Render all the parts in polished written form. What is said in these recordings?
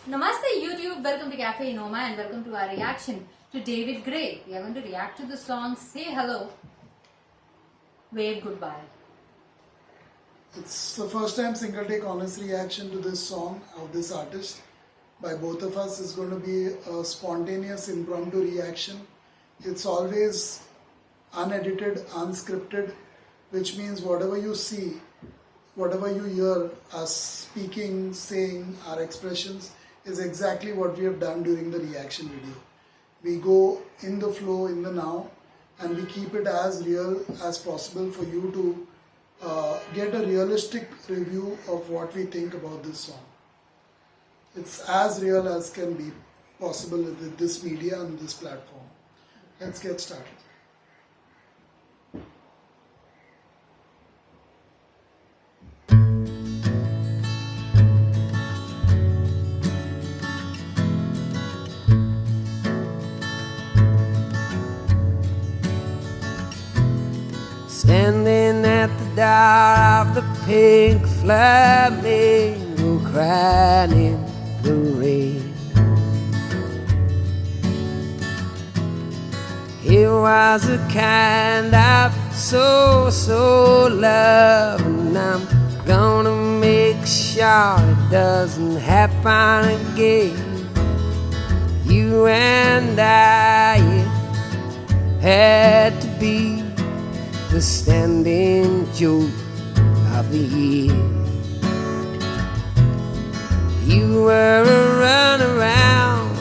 Namaste YouTube, welcome to Cafe Noma and welcome to our reaction to David Gray. We are going to react to the song Say Hello, Wave Goodbye. It's the first time single take honest reaction to this song of this artist by both of us. Is going to be a spontaneous impromptu reaction. It's always unedited, unscripted, which means whatever you see, whatever you hear us speaking, saying, our expressions is exactly what we have done during the reaction video. We go in the flow, in the now, and we keep it as real as possible for you to get a realistic review of what we think about this song. It's as real as can be possible with this media and this platform. Let's get started. Standing at the door of the pink flamingo, crying in the rain. It was a kind of so love, and I'm gonna make sure it doesn't happen again. You and I, it had to be the standing joke of the year. You were a runaround,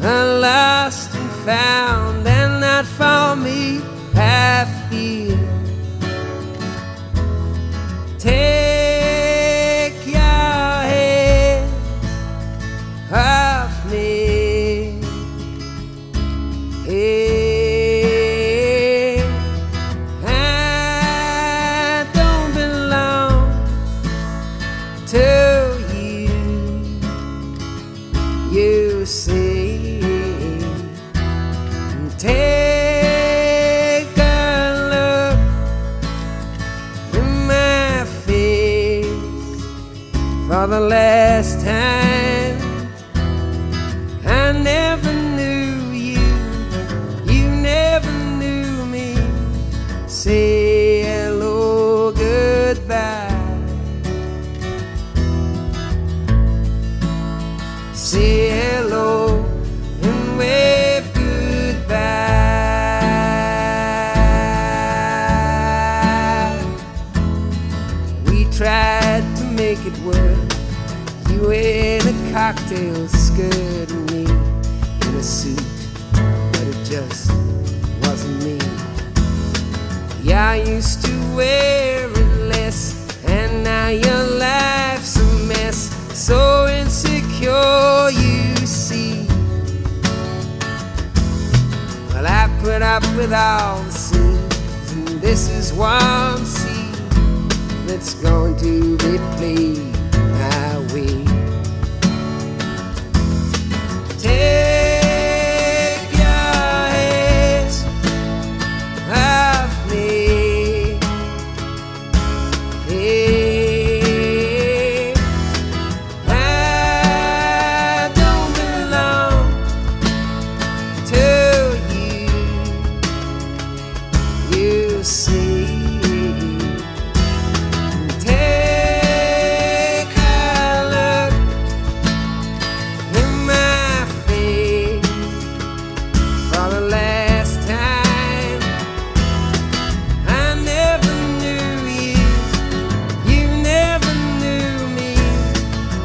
a lost and found, and not for me I fear. Take your hands off me. Hey, you say, take a look in my face for the last time. I never knew you, you never knew me. Say hello, goodbye. Say hello and wave goodbye. We tried to make it work. You in a cocktail skirt and me in a suit, but it just wasn't me. Yeah, I used to wear it less, and now your life's a mess. So insecure, you see. Well, I put up with all the scenes, and this is one scene that's going to be played my way. Take your hands off me. Hey, see, take a look in my face for the last time. I never knew you, you never knew me.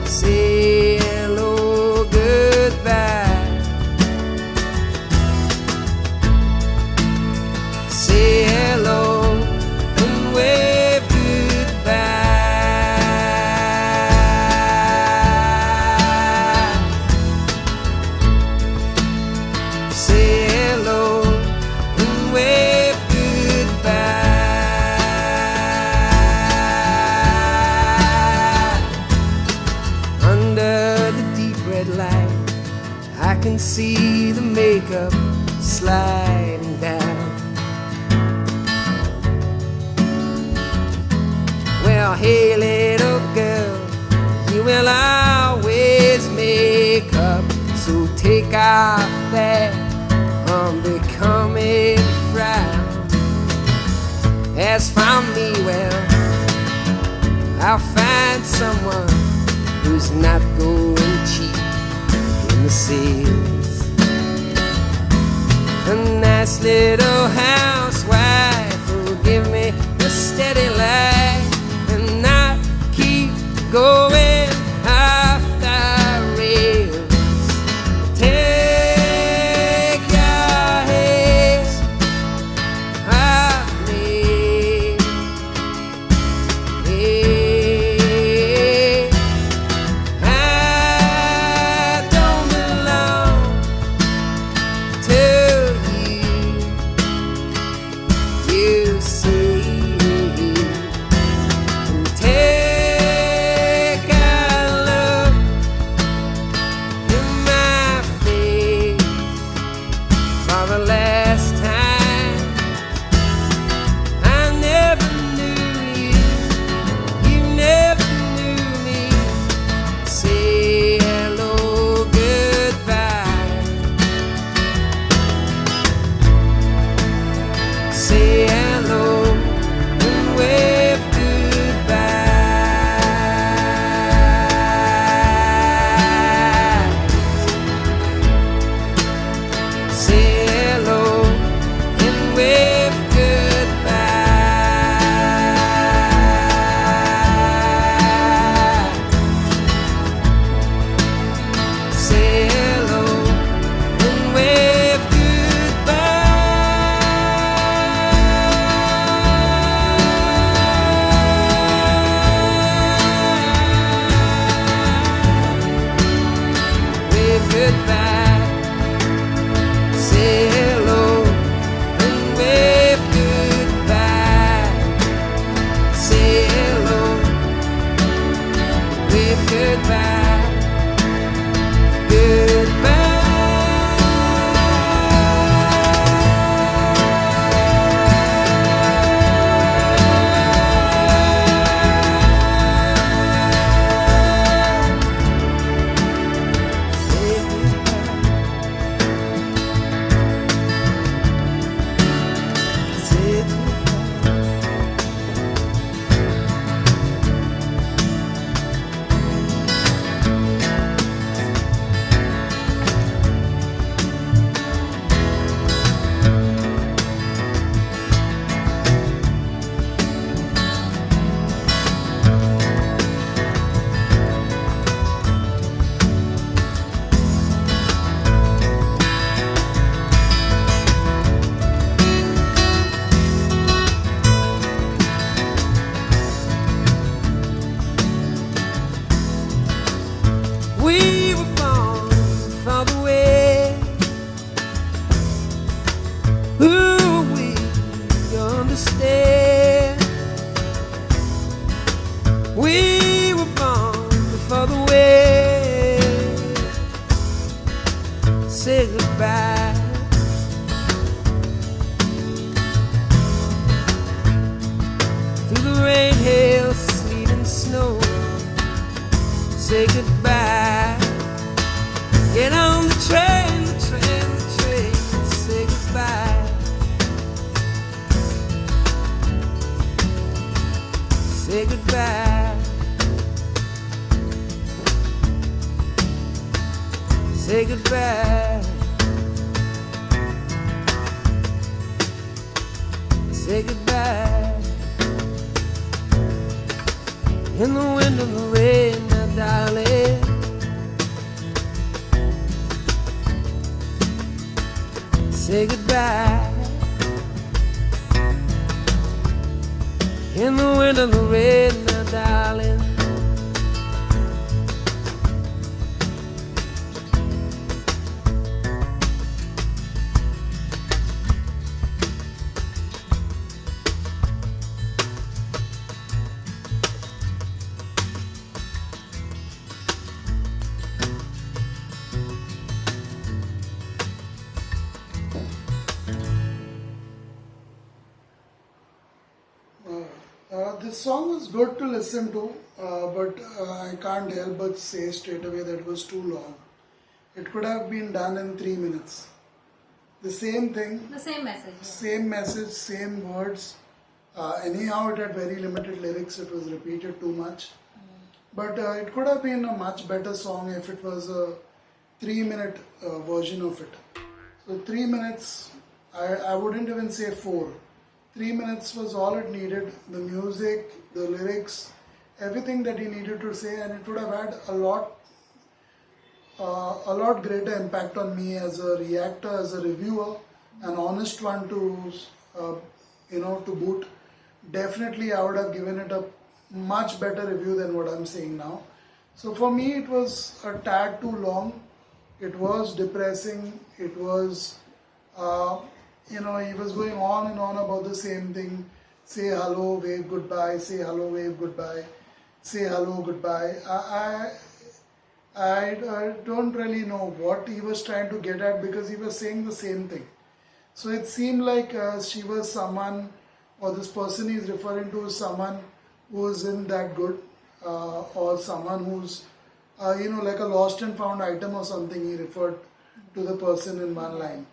Say hello, goodbye. Say hello and wave goodbye. Say hello and wave goodbye. Under the deep red light, I can see the makeup sliding down. Well, hey little girl, you will always take off that unbecoming frown. As for me, well, I'll find someone who's not going cheap in the sales. A nice little housewife who'll give me a steady life and not keep going off the rails. Take your hands off me. I don't belong to you, you see. And take a look in my face for the last time. I never knew you, you never knew me. Say hello, goodbye. Say hello and wave goodbye. Say hello and wave goodbye. Say hello and wave goodbye. Wave goodbye. Say hello and wave goodbye. Say hello, wave goodbye. We were born for the way. Ooh, we understand. We were born for the way. Say goodbye. Through the rain, hail, sleet, and snow. Say goodbye. Get on the train, the train, the train. Say goodbye. Say goodbye. Say goodbye. Say goodbye. In the wind and the rain, my darling. Say goodbye. In the wind and the rain, my darling. This song was good to listen to, but I can't help but say straight away that it was too long. It could have been done in 3 minutes. The same thing, The same message. Yeah. same message, same words. Anyhow, it had very limited lyrics. It was repeated too much. But it could have been a much better song if it was a 3-minute version of it. So 3 minutes, I wouldn't even say 4. 3 minutes was all it needed. The music, the lyrics, everything that he needed to say, and it would have had a lot greater impact on me as a reactor, as a reviewer, an honest one to to boot. Definitely, I would have given it a much better review than what I'm saying now. So for me, it was a tad too long. It was depressing. It was, he was going on and on about the same thing. Say hello, wave goodbye. Say hello, wave goodbye. Say hello, goodbye. I don't really know what he was trying to get at because he was saying the same thing. So it seemed like she was someone, or this person he's referring to is someone who isn't that good, or someone who's, like a lost and found item or something. He referred to the person in one line.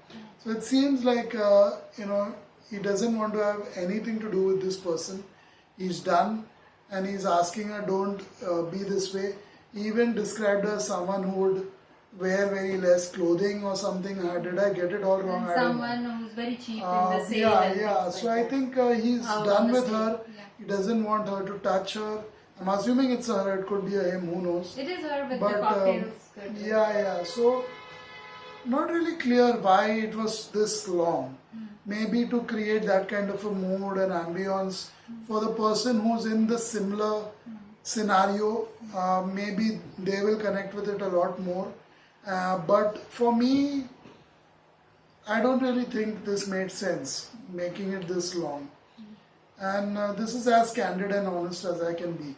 So it seems like, he doesn't want to have anything to do with this person. He's done, and he's asking her, don't be this way. He even described her as someone who would wear very less clothing or something. Did I get it all wrong? And I don't know. someone who's very cheap in the sale. Yeah, and yeah. things So like I that. think he's Out done on the with her. sale, yeah. He doesn't want her to touch her. I'm assuming it's her. It could be a him. Who knows? It is her with But the cocktails. yeah. So not really clear why it was this long. Maybe to create that kind of a mood and ambience for the person who's in the similar scenario. Maybe they will connect with it a lot more. But for me, I don't really think this made sense, making it this long. And this is as candid and honest as I can be.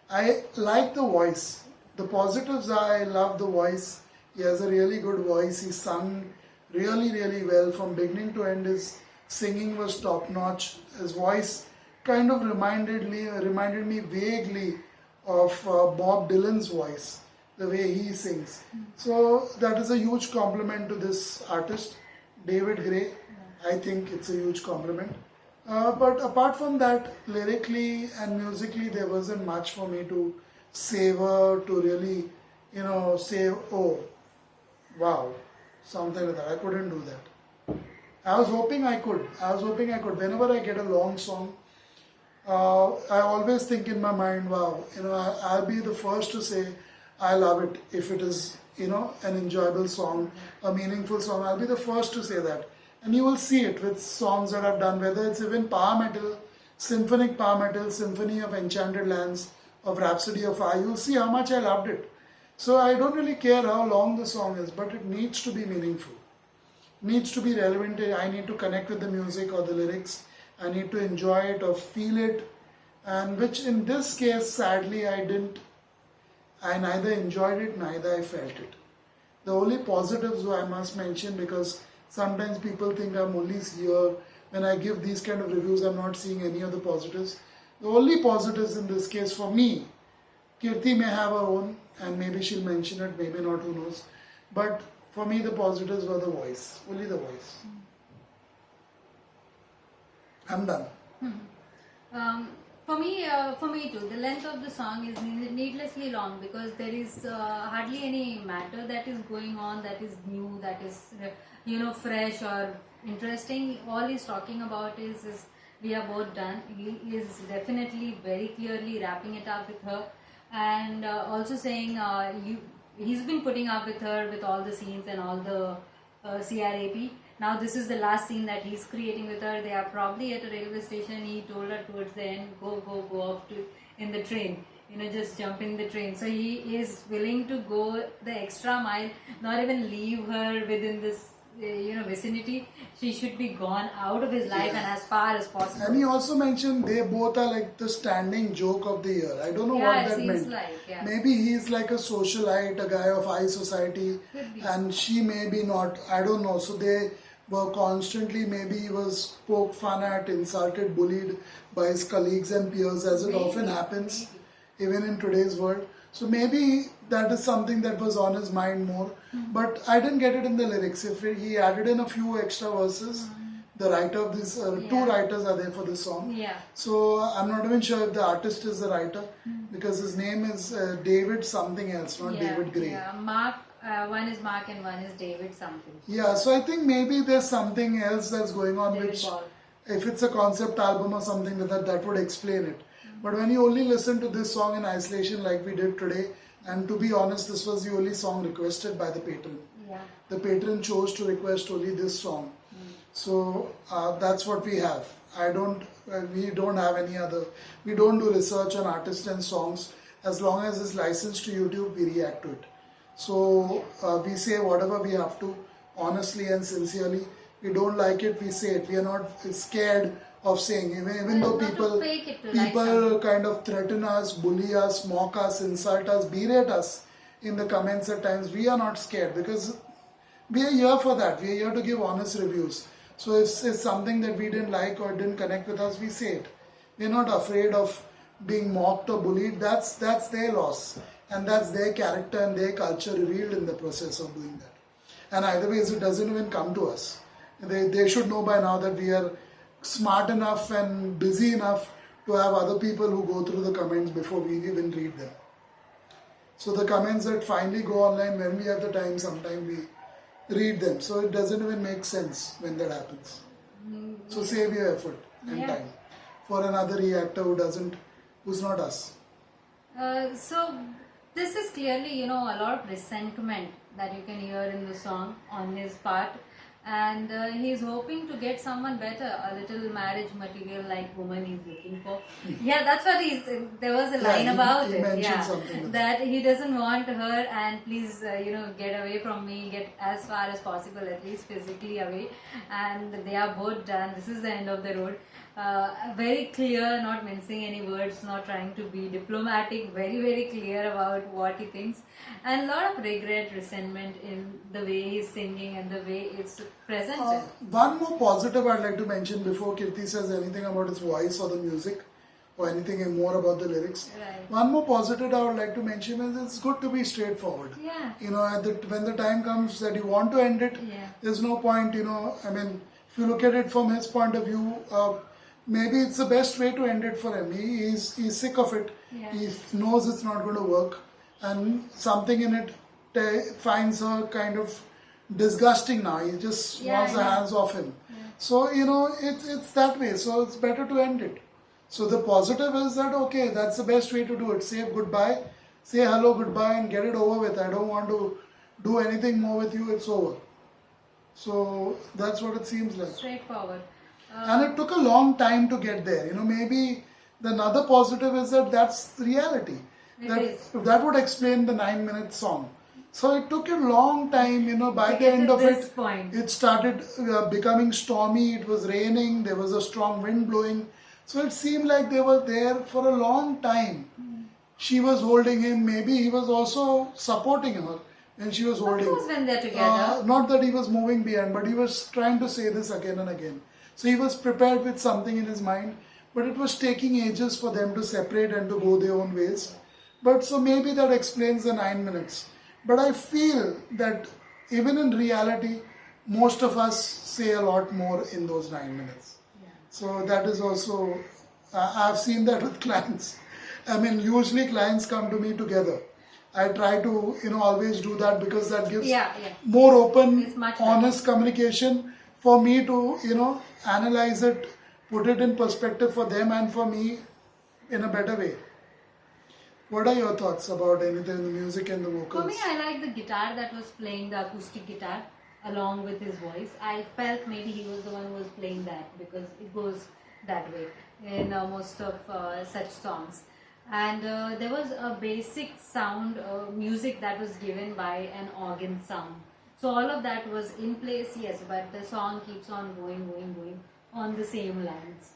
I like the voice. The positives are I love the voice. He has a really good voice. He sung really, really well from beginning to end. His singing was top notch. His voice kind of reminded me vaguely of Bob Dylan's voice, the way he sings. So that is a huge compliment to this artist, David Gray. I think it's a huge compliment. But apart from that, lyrically and musically, there wasn't much for me to savor, to really, say, oh, wow, something like that. I couldn't do that. I was hoping I could. Whenever I get a long song, I always think in my mind, wow, I'll be the first to say, I love it. If it is, an enjoyable song, a meaningful song, I'll be the first to say that. And you will see it with songs that I've done, whether it's even power metal, symphonic power metal, Symphony of Enchanted Lands, of Rhapsody of Fire. You'll see how much I loved it. So I don't really care how long the song is, but it needs to be meaningful. Needs to be relevant. I need to connect with the music or the lyrics. I need to enjoy it or feel it. And which in this case, sadly, I didn't. I neither enjoyed it, neither I felt it. The only positives I must mention, because sometimes people think I'm only here. When I give these kind of reviews, I'm not seeing any of the positives. The only positives in this case for me, Kirti may have her own, and maybe she'll mention it, maybe not, who knows. But for me, the positives were the voice, only the voice. I'm done. For me too, the length of the song is needlessly long because there is hardly any matter that is going on that is new, that is fresh or interesting. All he's talking about is we are both done. He is definitely very clearly wrapping it up with her, and also saying he's been putting up with her with all the scenes and all the CRAP. Now this is the last scene that he's creating with her. They are probably at a railway station. He told her towards the end, go off in the train. Just jump in the train. So he is willing to go the extra mile, not even leave her within this vicinity. She should be gone out of his life and as far as possible. And he also mentioned they both are like the standing joke of the year. I don't know what that meant. Maybe he's like a socialite, a guy of high society, and she may be not. I don't know. So they were constantly, maybe he was poked fun at, insulted, bullied by his colleagues and peers, as it often happens, even in today's world. So maybe that is something that was on his mind more. But I didn't get it in the lyrics. If he added in a few extra verses, the writer of this, two Yeah. writers are there for this song. Yeah. So I'm not even sure if the artist is the writer because his name is David something else, not David Gray. Yeah, Mark. One is Mark and one is David something. Yeah, so I think maybe there's something else that's going on David which, Ball. if it's a concept album or something like that, that would explain it. But when you only listen to this song in isolation like we did today, and to be honest, this was the only song requested by the patron. Yeah. The patron chose to request only this song. So that's what we have. We don't have any other. We don't do research on artists and songs. As long as it's licensed to YouTube, we react to it. So we say whatever we have to, honestly and sincerely. We don't like it, we say it. We are not scared of saying, even though Not to people fake it to like people kind of threaten us, bully us, mock us, insult us, berate us in the comments at times. We are not scared because we are here for that. We are here to give honest reviews. So if it's something that we didn't like or didn't connect with us, we say it. We're not afraid of being mocked or bullied. That's their loss. And that's their character and their culture revealed in the process of doing that. And either ways, it doesn't even come to us. They should know by now that we are smart enough and busy enough to have other people who go through the comments before we even read them. So the comments that finally go online when we have the time, sometimes we read them. So it doesn't even make sense when that happens. So save your effort and time for another reactor who's not us. So this is clearly, a lot of resentment that you can hear in the song on his part, and he's hoping to get someone better, a little marriage material like woman he's looking for. Yeah, that's what there was a line about he it. mentioned Yeah, something like that he doesn't want her, and please, get away from me, get as far as possible, at least physically away. And they are both done. This is the end of the road. Very clear, not mincing any words, not trying to be diplomatic, very, very clear about what he thinks, and a lot of regret, resentment in the way he's singing and the way it's presented. One more positive I'd like to mention before Kirti says anything about his voice or the music or anything more about the lyrics. Right. One more positive I would like to mention is it's good to be straightforward. Yeah. When the time comes that you want to end it, there's no point, if you look at it from his point of view, maybe it's the best way to end it for him. He's sick of it. Yeah. He knows it's not going to work, and something in it finds her kind of disgusting now. He just wants the hands off him. So it's that way. So it's better to end it. So the positive is that okay, that's the best way to do it. Say goodbye, say hello, goodbye, and get it over with. I don't want to do anything more with you. It's over. So that's what it seems like. Straightforward. And it took a long time to get there. Maybe the another positive is that that's reality. That would explain the 9-minute song. So it took a long time, by the end of it, it started becoming stormy, it was raining, there was a strong wind blowing. So it seemed like they were there for a long time. She was holding him, maybe he was also supporting her when she was holding him. Of course, when they're together. Not that he was moving beyond, but he was trying to say this again and again. So he was prepared with something in his mind, but it was taking ages for them to separate and to go their own ways. But so maybe that explains the 9 minutes. But I feel that even in reality, most of us say a lot more in those 9 minutes. So that is also, I've seen that with clients. Usually clients come to me together. I try to, always do that because that gives more open, honest communication for me to, analyze it, put it in perspective for them and for me in a better way. What are your thoughts about anything in the music and the vocals? For me, I like the guitar that was playing, the acoustic guitar, along with his voice. I felt maybe he was the one who was playing that because it goes that way in most of such songs. And there was a basic sound, music that was given by an organ sound. So all of that was in place, yes, but the song keeps on going on the same lines.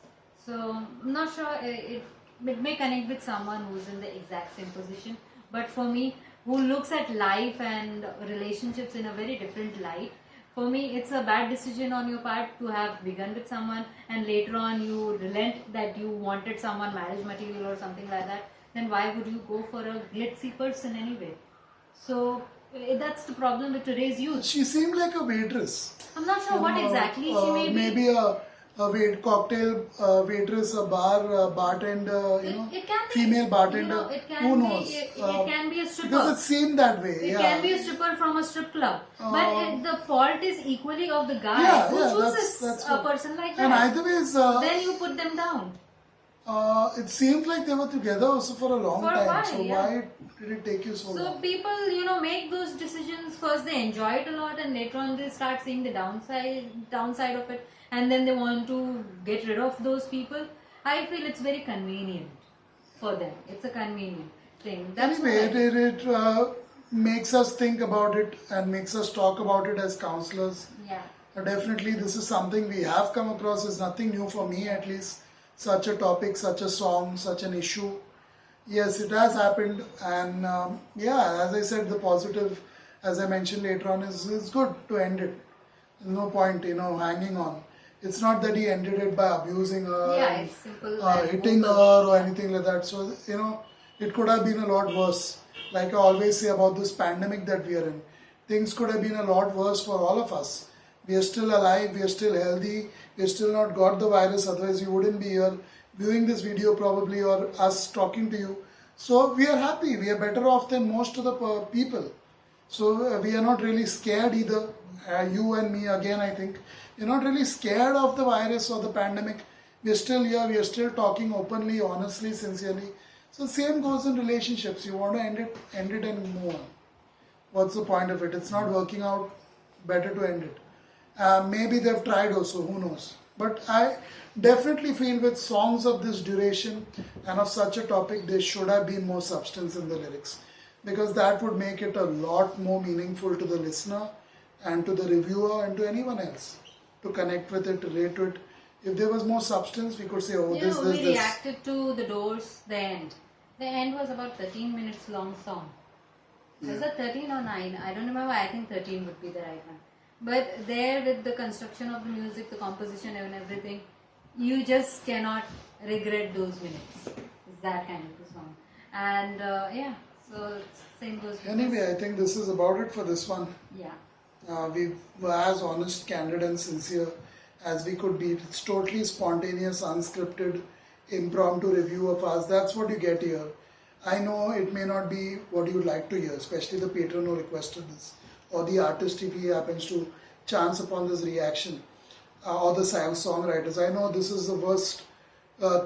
So I'm not sure it may connect with someone who's in the exact same position, but for me, who looks at life and relationships in a very different light, for me it's a bad decision on your part to have begun with someone and later on you relent that you wanted someone marriage material or something like that. then why would you go for a glitzy person anyway? So that's the problem with today's youth. She seemed like a waitress. I'm not sure what exactly she may be. Maybe a cocktail waitress, a bartender, It can be, female bartender. it can Who be, knows? it can be a stripper. Because it seemed that way. It yeah. can be a stripper from a strip club. But the fault is equally of the guy Yeah, who yeah, chooses that's a what- person like And that. either ways, Then you put them down. it seemed like they were together also for a long For a time. while, So yeah. why did it take you so So long? people, make those decisions. First they enjoy it a lot, and later on they start seeing the downside of it, and then they want to get rid of those people. I feel it's very convenient for them. It's a convenient thing. That's Anyway, what I- it makes us think about it and makes us talk about it as counselors. yeah. Definitely, this is something we have come across. It's nothing new for me, at least. Such a topic, such a song, such an issue. Yes, it has happened, and as I said, the positive, as I mentioned later on, is it's good to end it. There's no point, hanging on. It's not that he ended it by abusing her, Yeah, and, it's simple. and hitting vocal. her or anything like that. So it could have been a lot worse. Like I always say about this pandemic that we are in, things could have been a lot worse for all of us. We are still alive, we are still healthy, we have still not got the virus, otherwise we wouldn't be here viewing this video probably, or us talking to you. So we are happy, we are better off than most of the people. So we are not really scared either. You and me again, I think. We're not really scared of the virus or the pandemic. We are still here, we are still talking openly, honestly, sincerely. So same goes in relationships. You want to end it and move on. What's the point of it? It's not working out, better to end it. Maybe they've tried also, who knows. But I definitely feel with songs of this duration and of such a topic, there should have been more substance in the lyrics. Because that would make it a lot more meaningful to the listener and to the reviewer and to anyone else to connect with it, relate to it. If there was more substance, we could say, oh, this. We reacted to The Doors, The End. The End was about 13 minutes long song. Is it 13 or 9? I don't remember. I think 13 would be the right one. But there, with the construction of the music, the composition and everything, you just cannot regret those minutes. It's that kind of a song. And so same goes with Anyway, I think this is about it for this one. this. Yeah. We were as honest, candid and sincere as we could be. It's totally spontaneous, unscripted, impromptu review of us. That's what you get here. I know it may not be what you'd like to hear, especially the patron who requested this, or the artist if he happens to chance upon this reaction, or the songwriters. I know this is the worst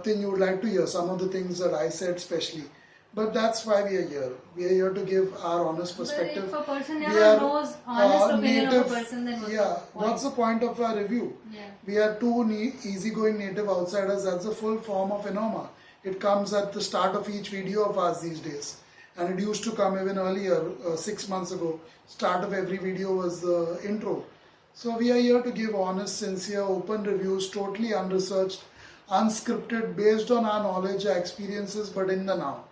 thing you would like to hear, some of the things that I said especially. But that's why we are here. We are here to give our honest perspective. But if a person We never are, knows honest opinion of a native- person, then what's yeah, the point? what's the point of our review? Yeah. We are two easygoing native outsiders. That's the full form of Enoma. It comes at the start of each video of ours these days. And it used to come even earlier, 6 months ago. Start of every video was the intro. So we are here to give honest, sincere, open reviews, totally unresearched, unscripted, based on our knowledge, our experiences, but in the now.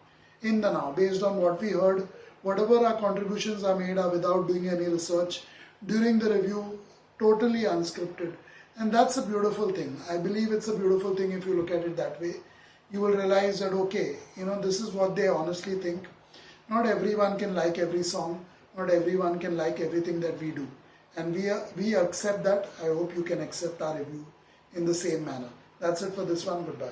In the now, based on what we heard, whatever our contributions are made are without doing any research. During the review, totally unscripted. And that's a beautiful thing. I believe it's a beautiful thing if you look at it that way. You will realize that, okay, this is what they honestly think. Not everyone can like every song. Not everyone can like everything that we do. And we accept that. I hope you can accept our review in the same manner. That's it for this one. Goodbye.